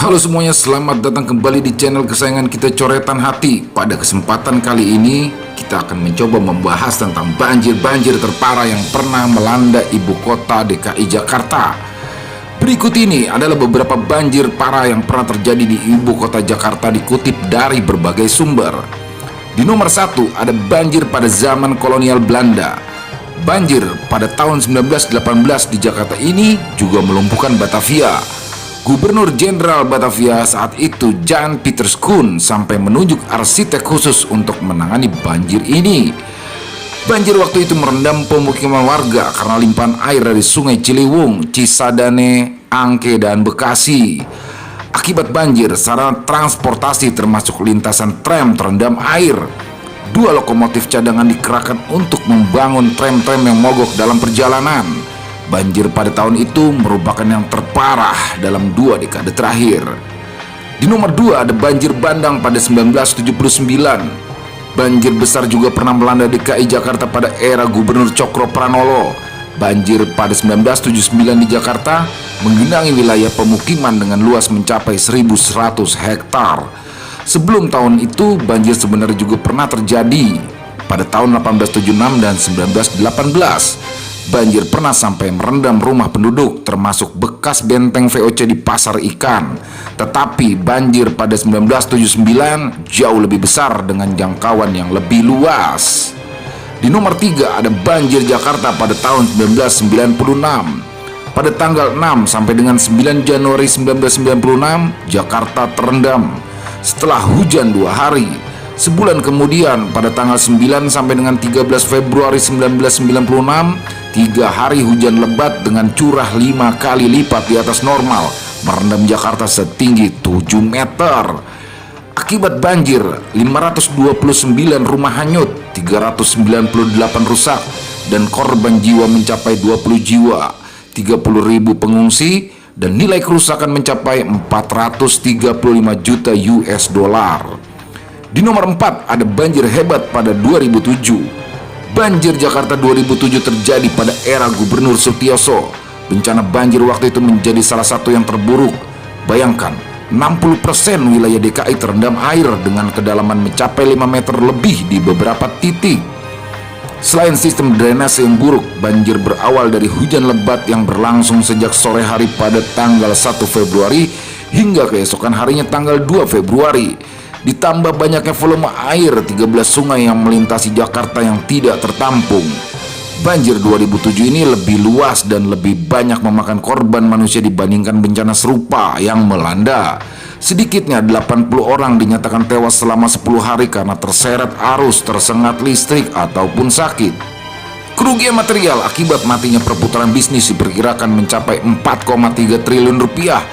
Halo semuanya, selamat datang kembali di channel kesayangan kita, Coretan Hati. Pada kesempatan kali ini, kita akan mencoba membahas tentang banjir-banjir terparah yang pernah melanda ibu kota DKI Jakarta. Berikut ini adalah beberapa banjir parah yang pernah terjadi di ibu kota Jakarta dikutip dari berbagai sumber. Di nomor 1 ada banjir pada zaman kolonial Belanda. Banjir pada tahun 1918 di Jakarta ini juga melumpuhkan Batavia. Gubernur Jenderal Batavia saat itu, Jan Pieters Koen, sampai menunjuk arsitek khusus untuk menangani banjir ini. Banjir waktu itu merendam pemukiman warga karena limpahan air dari Sungai Ciliwung, Cisadane, Angke, dan Bekasi. Akibat banjir, sarana transportasi termasuk lintasan tram terendam air. 2 lokomotif cadangan dikerahkan untuk membangun tram-tram yang mogok dalam perjalanan. Banjir pada tahun itu merupakan yang terparah dalam 2 dekade terakhir. Di nomor 2 ada banjir bandang pada 1979. Banjir besar juga pernah melanda DKI Jakarta pada era Gubernur Cokro Pranolo. Banjir pada 1979 di Jakarta menggenangi wilayah pemukiman dengan luas mencapai 1.100 hektar. Sebelum tahun itu, banjir sebenarnya juga pernah terjadi pada tahun 1876 dan 1918. Banjir pernah sampai merendam rumah penduduk, termasuk bekas benteng VOC di Pasar Ikan. Tetapi banjir pada 1979 jauh lebih besar dengan jangkauan yang lebih luas. Di nomor 3 ada banjir Jakarta pada tahun 1996. Pada tanggal 6 sampai dengan 9 Januari 1996, Jakarta terendam setelah hujan 2 hari. Sebulan kemudian pada tanggal 9 sampai dengan 13 Februari 1996, 3 hari hujan lebat dengan curah 5 kali lipat di atas normal, merendam Jakarta setinggi 7 meter. Akibat banjir, 529 rumah hanyut, 398 rusak, dan korban jiwa mencapai 20 jiwa, 30.000 pengungsi, dan nilai kerusakan mencapai 435 juta US dollar. Di nomor 4 ada banjir hebat pada 2007. Banjir Jakarta 2007 terjadi pada era Gubernur Sutioso. Bencana banjir waktu itu menjadi salah satu yang terburuk. Bayangkan, 60% wilayah DKI terendam air dengan kedalaman mencapai 5 meter lebih di beberapa titik. Selain sistem drainase yang buruk, banjir berawal dari hujan lebat yang berlangsung sejak sore hari pada tanggal 1 Februari hingga keesokan harinya tanggal 2 Februari. Ditambah banyaknya volume air 13 sungai yang melintasi Jakarta yang tidak tertampung. Banjir 2007 ini lebih luas dan lebih banyak memakan korban manusia dibandingkan bencana serupa yang melanda. Sedikitnya 80 orang dinyatakan tewas selama 10 hari karena terseret arus, tersengat listrik, ataupun sakit. Kerugian material akibat matinya perputaran bisnis diperkirakan mencapai 4,3 triliun rupiah.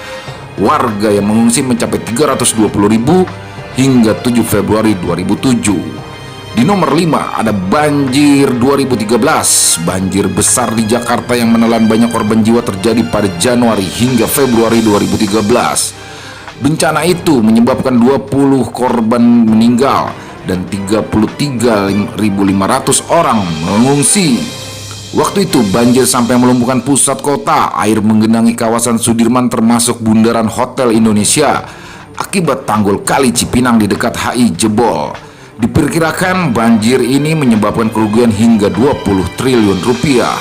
Warga yang mengungsi mencapai 320.000 hingga 7 Februari 2007. Di nomor 5 ada banjir 2013. Banjir besar di Jakarta yang menelan banyak korban jiwa terjadi pada Januari hingga Februari 2013. Bencana itu menyebabkan 20 korban meninggal dan 33.500 orang mengungsi. Waktu itu banjir sampai melumpuhkan pusat kota. Air menggenangi kawasan Sudirman termasuk bundaran Hotel Indonesia. Akibat tanggul Kali Cipinang di dekat HI jebol. Diperkirakan banjir ini menyebabkan kerugian hingga 20 triliun rupiah.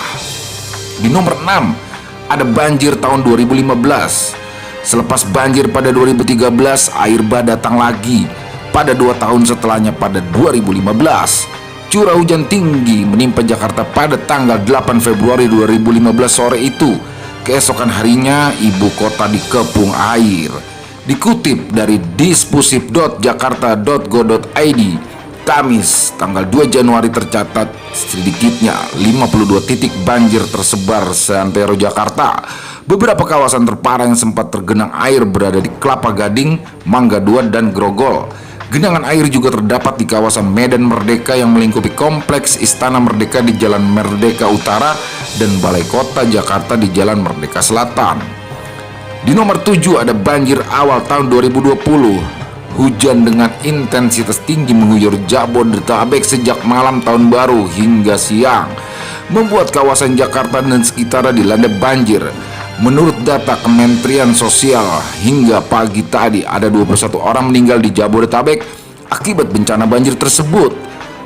Di nomor 6 ada banjir tahun 2015. Selepas banjir pada 2013, air bah datang lagi pada 2 tahun setelahnya pada 2015. Curah hujan tinggi menimpa Jakarta pada tanggal 8 Februari 2015 sore itu. Keesokan harinya ibu kota dikepung air. Dikutip dari dispusip.jakarta.go.id, Kamis tanggal 2 Januari tercatat sedikitnya 52 titik banjir tersebar seantero Jakarta. Beberapa kawasan terparah yang sempat tergenang air berada di Kelapa Gading, Mangga 2, dan Grogol. Genangan air juga terdapat di kawasan Medan Merdeka yang melingkupi kompleks Istana Merdeka di Jalan Merdeka Utara dan Balai Kota Jakarta di Jalan Merdeka Selatan. Di nomor 7 ada banjir awal tahun 2020. Hujan dengan intensitas tinggi mengguyur Jabodetabek sejak malam tahun baru hingga siang, membuat kawasan Jakarta dan sekitarnya dilanda banjir. Menurut data Kementerian Sosial, hingga pagi tadi ada 21 orang meninggal di Jabodetabek akibat bencana banjir tersebut.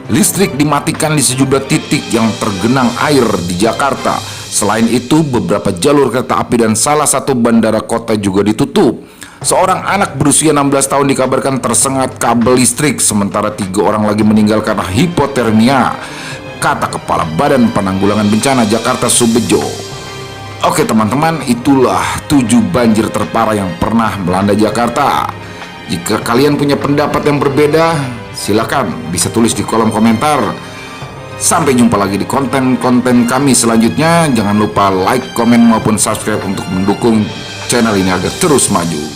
Listrik dimatikan di sejumlah titik yang tergenang air di Jakarta. Selain itu, beberapa jalur kereta api dan salah satu bandara kota juga ditutup. Seorang anak berusia 16 tahun dikabarkan tersengat kabel listrik, sementara 3 orang lagi meninggal karena hipotermia, kata Kepala Badan Penanggulangan Bencana Jakarta Subedjo. Oke teman-teman, itulah 7 banjir terparah yang pernah melanda Jakarta. Jika kalian punya pendapat yang berbeda, silakan bisa tulis di kolom komentar. Sampai jumpa lagi di konten-konten kami selanjutnya. Jangan lupa like, komen maupun subscribe untuk mendukung channel ini agar terus maju.